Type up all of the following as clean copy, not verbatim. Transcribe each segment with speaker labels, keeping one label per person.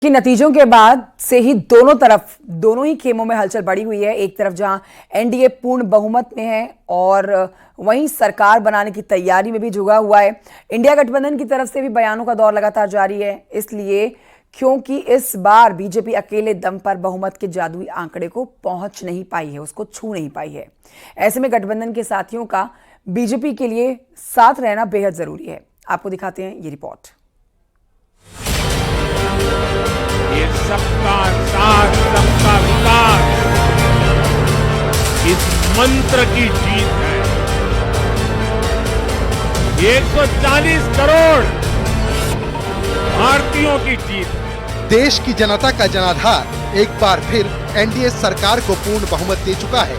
Speaker 1: कि नतीजों के बाद से ही दोनों ही खेमों में हलचल बढ़ी हुई है। एक तरफ जहां एनडीए पूर्ण बहुमत में है और वहीं सरकार बनाने की तैयारी में भी जुटा हुआ है। इंडिया गठबंधन की तरफ से भी बयानों का दौर लगातार जारी है, इसलिए क्योंकि इस बार बीजेपी अकेले दम पर बहुमत के जादुई आंकड़े को पहुंच नहीं पाई है, उसको छू नहीं पाई है। ऐसे में गठबंधन के साथियों का बीजेपी के लिए साथ रहना बेहद जरूरी है। आपको दिखाते हैं ये रिपोर्ट।
Speaker 2: ये सबका साथ सबका विकास इस मंत्र की जीत है। 140 करोड़ भारतीयों की जीत है।
Speaker 3: देश की जनता का जनाधार एक बार फिर एनडीए सरकार को पूर्ण बहुमत दे चुका है।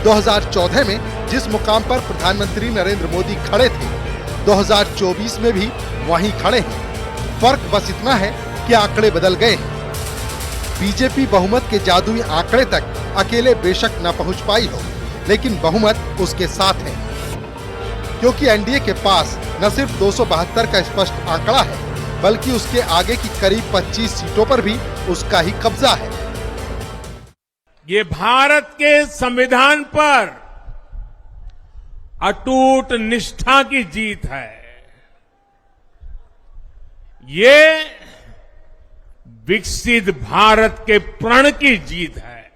Speaker 3: 2014 में जिस मुकाम पर प्रधानमंत्री नरेंद्र मोदी खड़े थे, 2024 में भी वहीं खड़े हैं। फर्क बस इतना है कि आंकड़े बदल गए हैं। बीजेपी बहुमत के जादुई आंकड़े तक अकेले बेशक न पहुंच पाई हो, लेकिन बहुमत उसके साथ है, क्योंकि एनडीए के पास न सिर्फ 272 का स्पष्ट आंकड़ा है, बल्कि उसके आगे की करीब 25 सीटों पर भी उसका ही कब्जा है।
Speaker 2: ये भारत के संविधान पर अटूट निष्ठा की जीत है। ये विकसित भारत के प्रण की जीत है।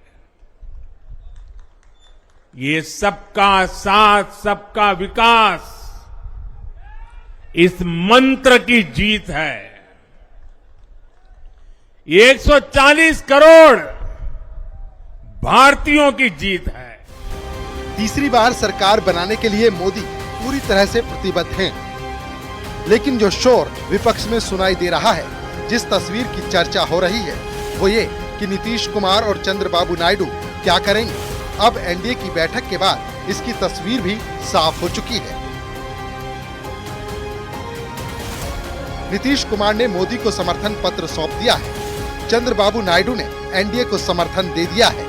Speaker 2: ये सबका साथ सबका विकास इस मंत्र की जीत है। ये 140 करोड़ भारतीयों की जीत है।
Speaker 3: तीसरी बार सरकार बनाने के लिए मोदी पूरी तरह से प्रतिबद्ध हैं। लेकिन जो शोर विपक्ष में सुनाई दे रहा है, जिस तस्वीर की चर्चा हो रही है, वो ये कि नीतीश कुमार और चंद्रबाबू नायडू क्या करेंगे। अब एनडीए की बैठक के बाद इसकी तस्वीर भी साफ हो चुकी है। नीतीश कुमार ने मोदी को समर्थन पत्र सौंप दिया है। चंद्रबाबू नायडू ने एनडीए को समर्थन दे दिया है।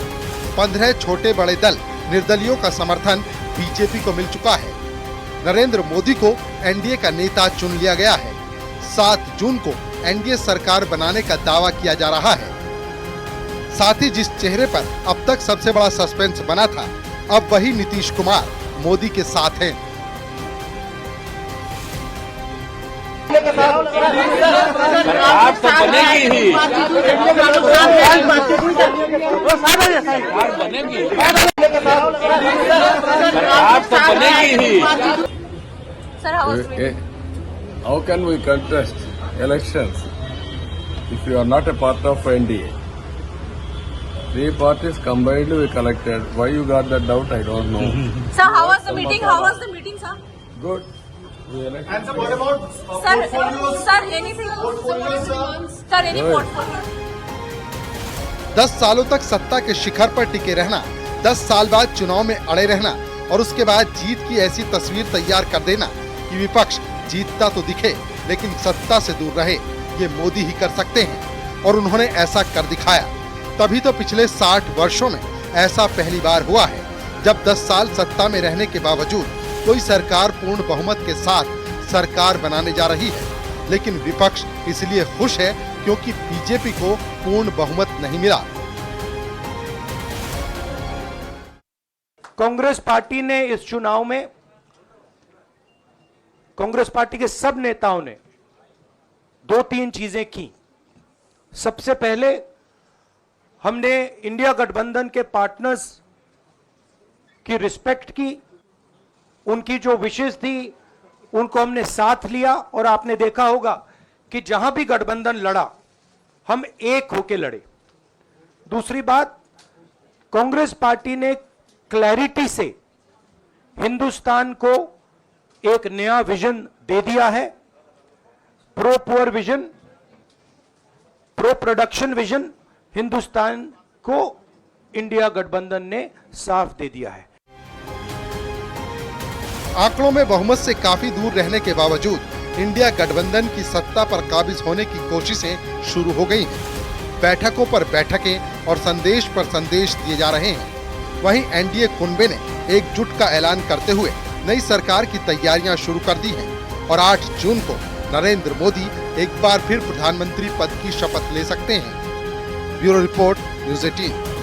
Speaker 3: 15 छोटे बड़े दल निर्दलियों का समर्थन बीजेपी को मिल चुका है। नरेंद्र मोदी को एनडीए का नेता चुन लिया गया है। 7 जून को एनडीए सरकार बनाने का दावा किया जा रहा है। साथ ही जिस चेहरे पर अब तक सबसे बड़ा सस्पेंस बना था, अब वही नीतीश कुमार मोदी के साथ हैं।
Speaker 4: सरकार तो बनेगी ही, सरकार तो बनेगी ही।
Speaker 5: How can we contest elections if you are not a part of NDA? 3 parties combined we collected. Why you got that doubt? I don't know.
Speaker 6: Sir, how was the meeting? How was the meeting, sir?
Speaker 5: Good.
Speaker 6: And sir, what about sir, anything? Sir, any portfolio?
Speaker 3: 10 सालों तक सत्ता के शिखर पर टिके रहना, 10 साल बाद चुनाव में अड़े रहना और उसके बाद जीत की ऐसी तस्वीर तैयार कर देना कि विपक्ष जीतता तो दिखे लेकिन सत्ता से दूर रहे, ये मोदी ही कर सकते हैं और उन्होंने ऐसा कर दिखाया। तभी तो पिछले 60 वर्षों में ऐसा पहली बार हुआ है जब 10 साल सत्ता में रहने के बावजूद कोई सरकार पूर्ण बहुमत के साथ सरकार बनाने जा रही है। लेकिन विपक्ष इसलिए खुश है क्योंकि बीजेपी को पूर्ण बहुमत नहीं मिला।
Speaker 7: कांग्रेस पार्टी ने इस चुनाव में, कांग्रेस पार्टी के सब नेताओं ने 2-3 चीजें की। सबसे पहले हमने इंडिया गठबंधन के पार्टनर्स की रिस्पेक्ट की, उनकी जो विशेष थी उनको हमने साथ लिया और आपने देखा होगा कि जहां भी गठबंधन लड़ा हम एक होके लड़े। दूसरी बात, कांग्रेस पार्टी ने क्लैरिटी से हिंदुस्तान को एक नया विजन दे दिया है। Pro poor vision, pro production vision Hindustan को इंडिया गठबंधन ने साफ दे दिया है।
Speaker 3: आंकड़ों में बहुमत से काफी दूर रहने के बावजूद इंडिया गठबंधन की सत्ता पर काबिज होने की कोशिशें शुरू हो गई हैं। बैठकों पर बैठकें और संदेश पर संदेश दिए जा रहे हैं। वहीं एनडीए कुनबे ने एकजुट का ऐलान करते हुए नई सरकार की तैयारियां शुरू कर दी हैं और 8 जून को नरेंद्र मोदी एक बार फिर प्रधानमंत्री पद की शपथ ले सकते हैं। Bureau report, news 18।